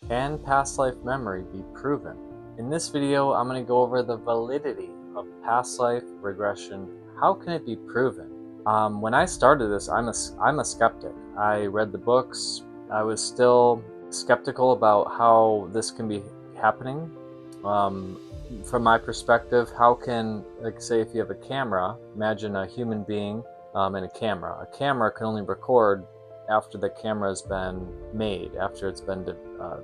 Can past life memory be proven? In this video, I'm going to go over the validity of past life regression. How can it be proven? When I started this, I'm a skeptic. I read the books. I was still skeptical about how this can be happening. From my perspective, how can, like, say if you have a camera, imagine a human being and a camera. A camera can only record after the camera has been made, after it's been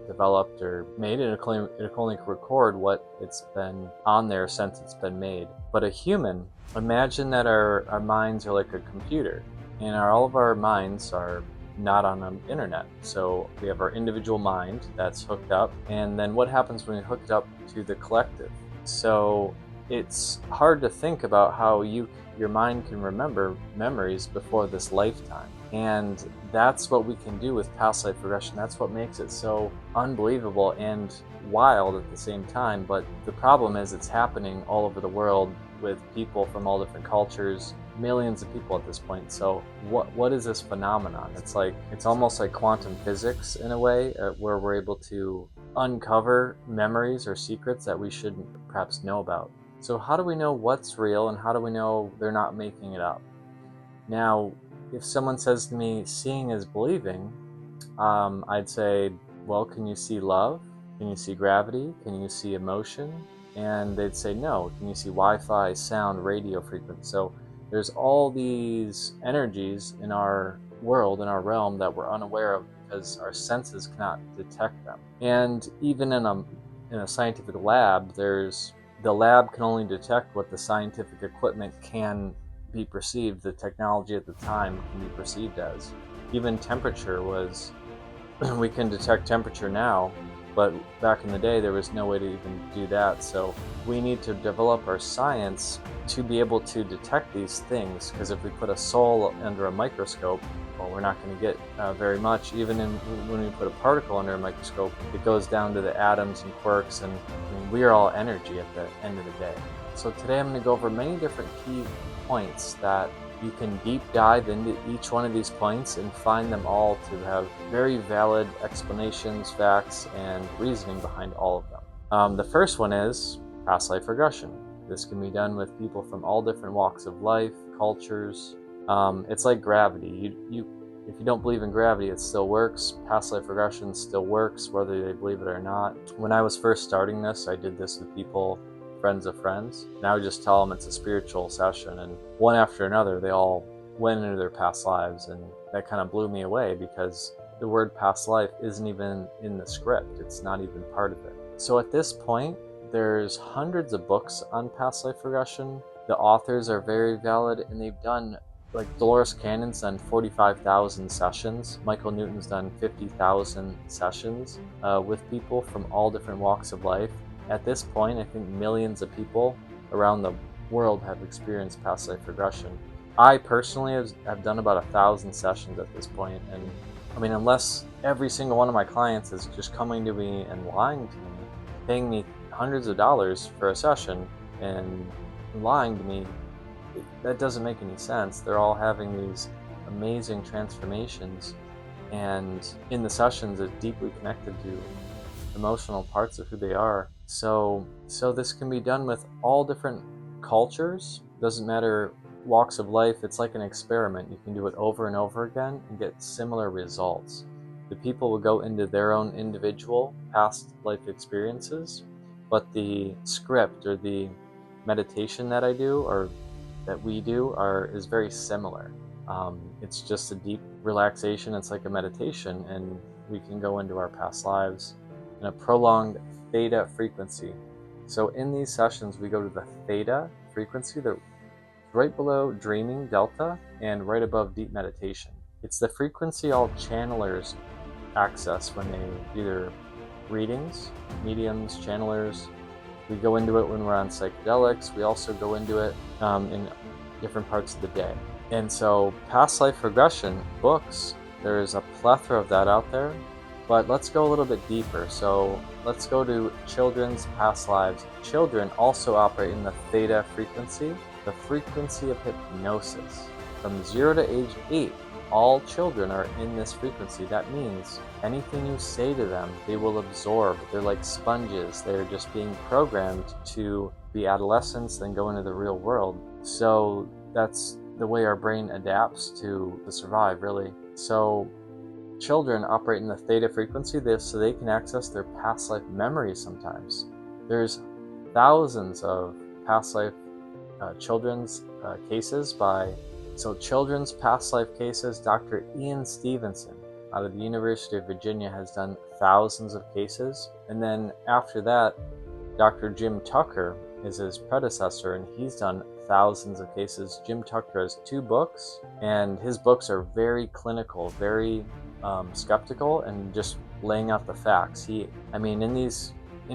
developed or made, and it can only record what it's been on there since it's been made. But a human, imagine that our minds are like a computer, and all of our minds are not on the internet. So we have our individual mind that's hooked up, and then what happens when we hook it up to the collective? So it's hard to think about how your mind can remember memories before this lifetime. And that's what we can do with past life regression. That's what makes it so unbelievable and wild at the same time. But the problem is it's happening all over the world with people from all different cultures, millions of people at this point. So what is this phenomenon? It's almost like quantum physics in a way, where we're able to uncover memories or secrets that we shouldn't perhaps know about. So how do we know what's real, and how do we know they're not making it up? Now, if someone says to me, seeing is believing, I'd say, well, can you see love? Can you see gravity? Can you see emotion? And they'd say, no. Can you see Wi-Fi, sound, radio frequency? So there's all these energies in our world, in our realm, that we're unaware of because our senses cannot detect them. And even in a scientific lab, the lab can only detect what the scientific equipment can be perceived, the technology at the time can be perceived as. Even temperature was, we can detect temperature now, but back in the day there was no way to even do that. So we need to develop our science to be able to detect these things, because if we put a soul under a microscope, well, we're not going to get very much. Even when we put a particle under a microscope, it goes down to the atoms and quarks, and we are all energy at the end of the day. So today I'm going to go over many different key points that you can deep dive into each one of these points and find them all to have very valid explanations, facts, and reasoning behind all of them. The first one is past life regression. This can be done with people from all different walks of life, cultures. It's like gravity. If you don't believe in gravity, it still works. Past life regression still works, whether they believe it or not. When I was first starting this, I did this with people, friends of friends, and I would just tell them it's a spiritual session, and one after another they all went into their past lives, and that kind of blew me away because the word past life isn't even in the script. It's not even part of it. So at this point, there's hundreds of books on past life regression. The authors are very valid, and they've done, like, Dolores Cannon's done 45,000 sessions. Michael Newton's done 50,000 sessions with people from all different walks of life. At this point, I think millions of people around the world have experienced past life regression. I personally have done about 1,000 sessions at this point, and I mean, unless every single one of my clients is just coming to me and lying to me, paying me hundreds of dollars for a session and lying to me, that doesn't make any sense. They're all having these amazing transformations, and in the sessions it's deeply connected to emotional parts of who they are. So this can be done with all different cultures. Doesn't matter walks of life. It's like an experiment. You can do it over and over again and get similar results. The people will go into their own individual past life experiences, but the script or the meditation that I do, or that we do, is very similar. It's just a deep relaxation. It's like a meditation, and we can go into our past lives in a prolonged theta frequency. So in these sessions, we go to the theta frequency, that right below dreaming, delta, and right above deep meditation. It's the frequency all channelers access when they either readings, mediums, channelers. We go into it when we're on psychedelics. We also go into it in different parts of the day. And so past life regression books, there's a plethora of that out there. But let's go a little bit deeper. So let's go to children's past lives. Children also operate in the theta frequency, the frequency of hypnosis. from 0 to age 8, all children are in this frequency. That means anything you say to them, they will absorb. They're like sponges. They're just being programmed to be adolescents, then go into the real world. So that's the way our brain adapts to survive, really. So children operate in the theta frequency so they can access their past life memories sometimes. There's thousands of past life children's cases by children's past life cases. Dr. Ian Stevenson out of the University of Virginia has done thousands of cases. And then after that, Dr. Jim Tucker is his predecessor, and he's done thousands of cases. Jim Tucker has 2 books, and his books are very clinical, very skeptical, and just laying out the facts. In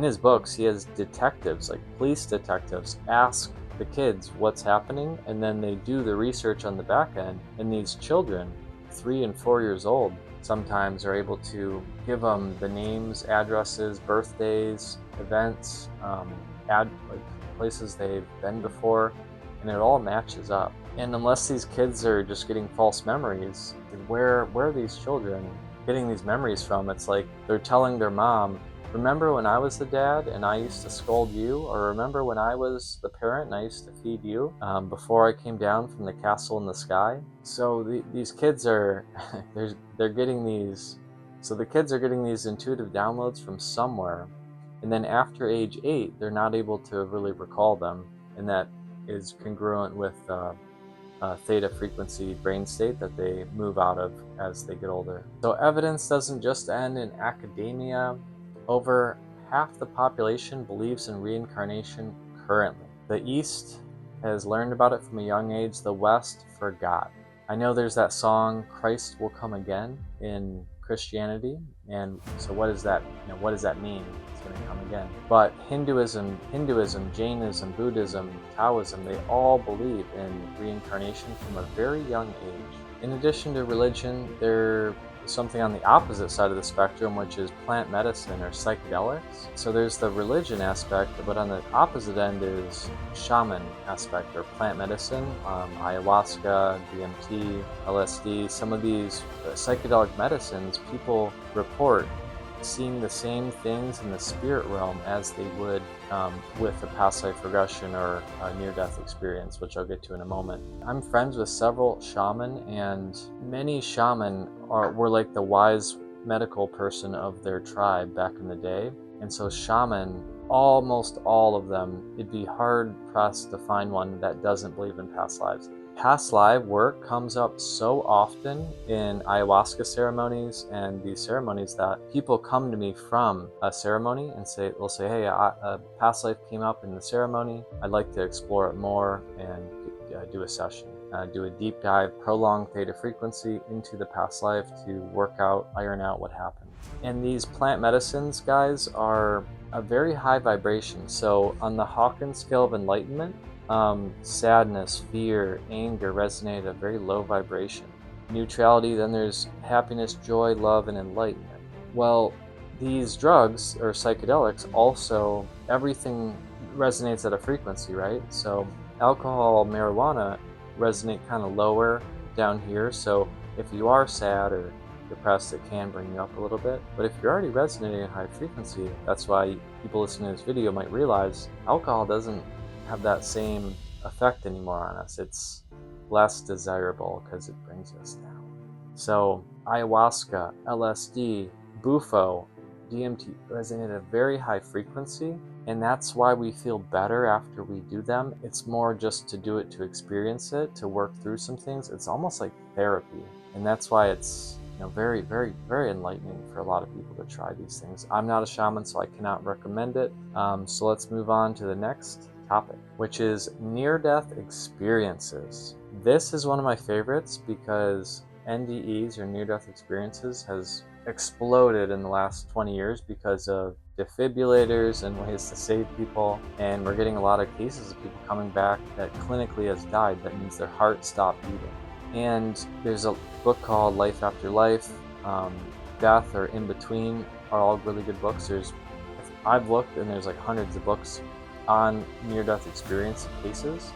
his books, he has detectives, like police detectives, ask the kids what's happening, and then they do the research on the back end, and these children, 3 and 4 years old, sometimes are able to give them the names, addresses, birthdays, events, places they've been before, and it all matches up. And unless these kids are just getting false memories, where are these children getting these memories from? It's like they're telling their mom, remember when I was the dad and I used to scold you? Or remember when I was the parent and I used to feed you before I came down from the castle in the sky? So these kids are, they're getting these, so the kids are getting these intuitive downloads from somewhere. And then after age 8, they're not able to really recall them. And that is congruent with theta frequency brain state that they move out of as they get older. So evidence doesn't just end in academia. Over half the population believes in reincarnation currently. The East has learned about it from a young age. The West forgot. I know there's that song, Christ Will Come Again, in Christianity. And so what does that mean? It's going to come again. But Hinduism, Jainism, Buddhism, Taoism, they all believe in reincarnation from a very young age. In addition to religion, there's something on the opposite side of the spectrum, which is plant medicine or psychedelics. So there's the religion aspect, but on the opposite end is shaman aspect or plant medicine, ayahuasca, DMT, LSD. Some of these psychedelic medicines, people report seeing the same things in the spirit realm as they would with a past life regression or a near-death experience, which I'll get to in a moment. I'm friends with several shaman, and many shaman were like the wise medical person of their tribe back in the day. And so shaman, almost all of them, it'd be hard pressed to find one that doesn't believe in past lives. Past life work comes up so often in ayahuasca ceremonies and these ceremonies that people come to me from a ceremony and they'll say, hey, a past life came up in the ceremony. I'd like to explore it more and do a session. Do a deep dive, prolonged theta frequency into the past life to iron out what happened. And these plant medicines, guys, are a very high vibration. So on the Hawkins scale of enlightenment, sadness, fear, anger resonate at a very low vibration. Neutrality, then there's happiness, joy, love, and enlightenment. Well, these drugs or psychedelics also, everything resonates at a frequency, right? So alcohol, marijuana resonate kind of lower down here. So if you are sad or depressed, it can bring you up a little bit. But if you're already resonating at high frequency, that's why people listening to this video might realize alcohol doesn't have that same effect anymore on us. It's less desirable because it brings us down. So ayahuasca, LSD, bufo, DMT resonate at a very high frequency, and that's why we feel better after we do them. It's more just to do it, to experience it, to work through some things. It's almost like therapy, and that's why it's very, very, very enlightening for a lot of people to try these things. I'm not a shaman, so I cannot recommend it. So let's move on to the next topic, which is near-death experiences. This is one of my favorites because NDEs or near-death experiences has exploded in the last 20 years because of defibrillators and ways to save people, and we're getting a lot of cases of people coming back that clinically has died. That means their heart stopped beating. And there's a book called Life After Life, Death or In Between are all really good books. I've looked and there's like hundreds of books on near-death experience cases,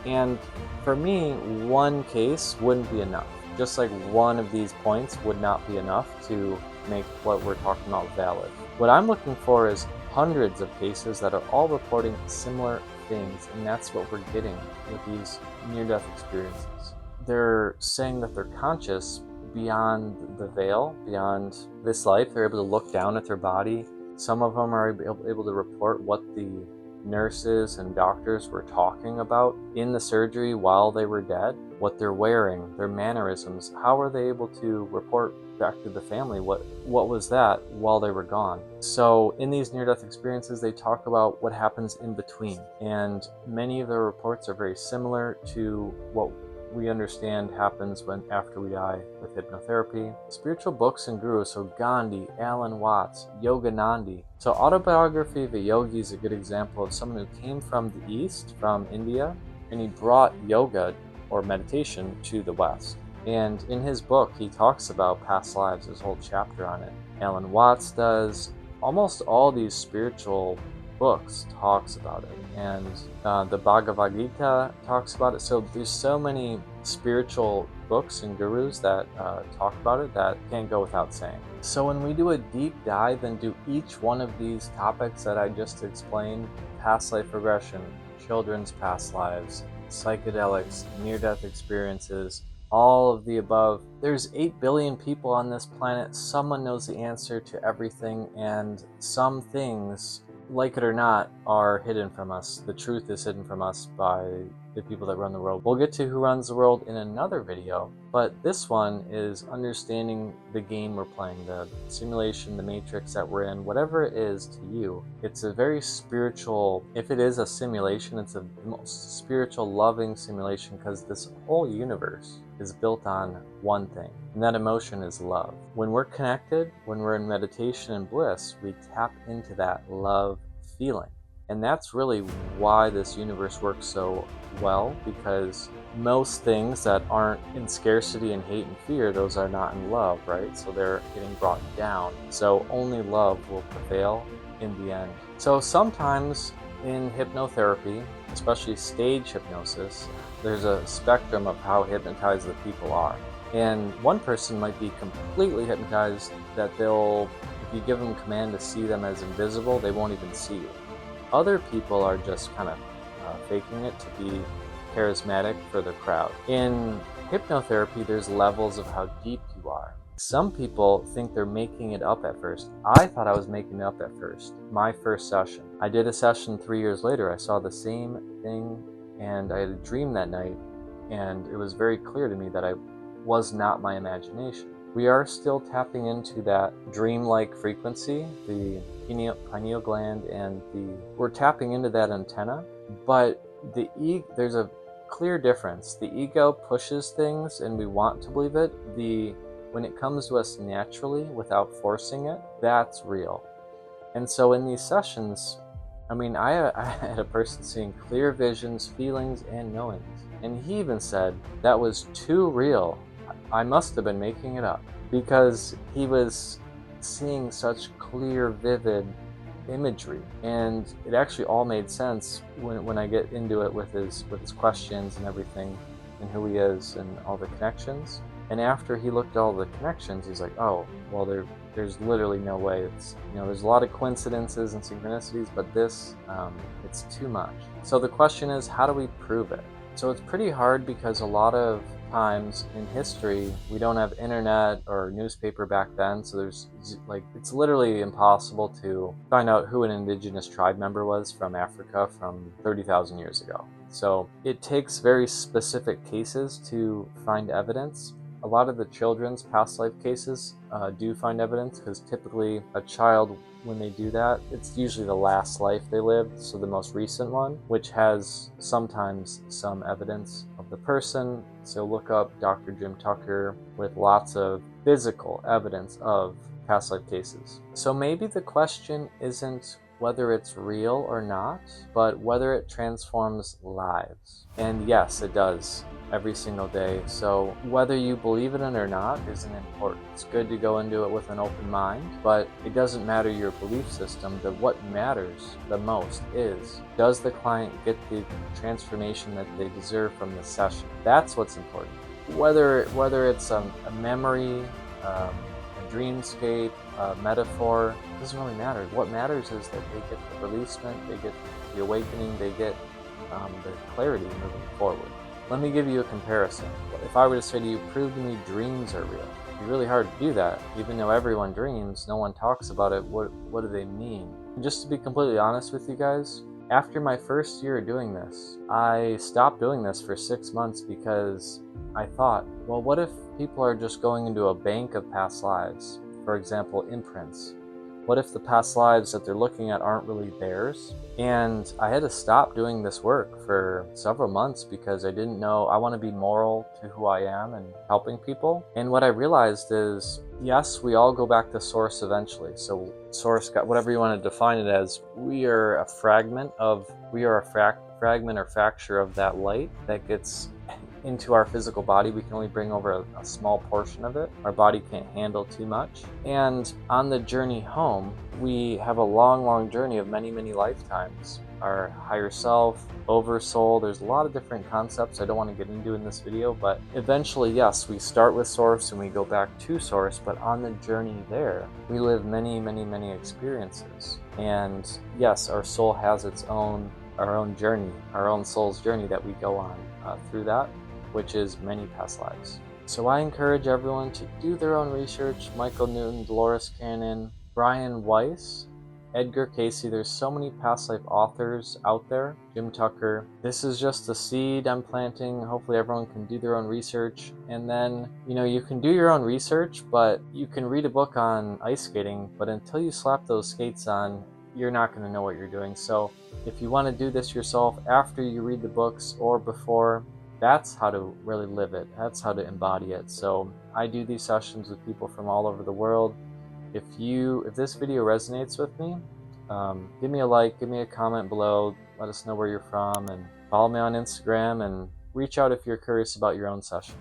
And for me, one case wouldn't be enough. Just like one of these points would not be enough to make what we're talking about valid. What I'm looking for is hundreds of cases that are all reporting similar things, and that's what we're getting with these near-death experiences. They're saying that they're conscious beyond the veil, beyond this life. They're able to look down at their body. Some of them are able to report what the nurses and doctors were talking about in the surgery while they were dead, what they're wearing, their mannerisms. How are they able to report back to the family what was that while they were gone? So in these near-death experiences, they talk about what happens in between, and many of the reports are very similar to what we understand happens after we die with hypnotherapy. Spiritual books and gurus, so Gandhi, Alan Watts, Yoganandi. So Autobiography of a Yogi is a good example of someone who came from the East, from India, and he brought yoga or meditation to the West. And in his book, he talks about past lives, there's a whole chapter on it. Alan Watts does. Almost all these spiritual books talks about it, and the Bhagavad Gita talks about it. So there's so many spiritual books and gurus that talk about it that can't go without saying. So when we do a deep dive into each one of these topics that I just explained, past life regression, children's past lives, psychedelics, near-death experiences, all of the above, there's 8 billion people on this planet. Someone knows the answer to everything, and some things, like it or not, are hidden from us. The truth is hidden from us by the people that run the world. We'll get to who runs the world in another video, but this one is understanding the game we're playing, the simulation, the matrix that we're in, whatever it is to you. It's a very spiritual, if it is a simulation, it's a most spiritual, loving simulation, because this whole universe is built on one thing, and that emotion is love. When we're connected, when we're in meditation and bliss, we tap into that love feeling. And that's really why this universe works so well, because most things that aren't in scarcity and hate and fear, those are not in love, right? So they're getting brought down. So only love will prevail in the end. So sometimes in hypnotherapy, especially stage hypnosis, there's a spectrum of how hypnotized the people are. And one person might be completely hypnotized that if you give them command to see them as invisible, they won't even see you. Other people are just kind of faking it to be charismatic for the crowd. In hypnotherapy, there's levels of how deep you are. Some people think they're making it up at first. I thought I was making it up at first. My first session. I did a session 3 years later. I saw the same thing, and I had a dream that night, and it was very clear to me that I was not my imagination. We are still tapping into that dreamlike frequency, the pineal gland, and we're tapping into that antenna, but there's a clear difference. The ego pushes things and we want to believe it. When it comes to us naturally without forcing it, that's real. And so in these sessions, I had a person seeing clear visions, feelings, and knowings. And he even said that was too real. I must have been making it up, because he was seeing such clear, vivid imagery, and it actually all made sense when I get into it with his questions and everything, and who he is and all the connections. And after he looked at all the connections, he's like, oh, well, there's literally no way. It's, there's a lot of coincidences and synchronicities, but this, it's too much. So the question is, how do we prove it? So it's pretty hard, because a lot of times in history we don't have internet or newspaper back then, so it's literally impossible to find out who an indigenous tribe member was from Africa from 30,000 years ago. So it takes very specific cases to find evidence. A lot of the children's past life cases do find evidence, because typically a child, when they do that, it's usually the last life they lived, so the most recent one, which has sometimes some evidence of the person. So look up Dr. Jim Tucker with lots of physical evidence of past life cases. So maybe the question isn't whether it's real or not, but whether it transforms lives. And yes, it does every single day. So whether you believe in it or not isn't important. It's good to go into it with an open mind, but it doesn't matter your belief system. What matters the most is, does the client get the transformation that they deserve from the session? That's what's important. Whether it's a memory, a dreamscape, a metaphor, it doesn't really matter. What matters is that they get the releasement, they get the awakening, they get the clarity moving forward. Let me give you a comparison. If I were to say to you, prove to me dreams are real, it'd be really hard to do that. Even though everyone dreams, no one talks about it. What do they mean? And just to be completely honest with you guys, after my first year doing this, I stopped doing this for 6 months because I thought, well, what if people are just going into a bank of past lives? For example, imprints. What if the past lives that they're looking at aren't really theirs? And I had to stop doing this work for several months because I didn't know. I want to be moral to who I am and helping people. And what I realized is, yes, we all go back to source eventually. So source, whatever you want to define it as, we are a fragment or fracture of that light that gets into our physical body. We can only bring over a small portion of it. Our body can't handle too much. And on the journey home, we have a long journey of many lifetimes. Our higher self, oversoul, there's a lot of different concepts I don't want to get into in this video, but eventually, yes, we start with source and we go back to source, but on the journey there, we live many experiences. And yes, our soul has our own journey, our own soul's journey that we go on through that, which is many past lives. So I encourage everyone to do their own research. Michael Newton, Dolores Cannon, Brian Weiss, Edgar Casey. There's so many past life authors out there. Jim Tucker. This is just the seed I'm planting. Hopefully everyone can do their own research. And then, you can do your own research, but you can read a book on ice skating, but until you slap those skates on, you're not going to know what you're doing. So if you want to do this yourself after you read the books or before, that's how to really live it. That's how to embody it. So I do these sessions with people from all over the world. If this video resonates with me, give me a like, give me a comment below, let us know where you're from, and follow me on Instagram, and reach out if you're curious about your own session.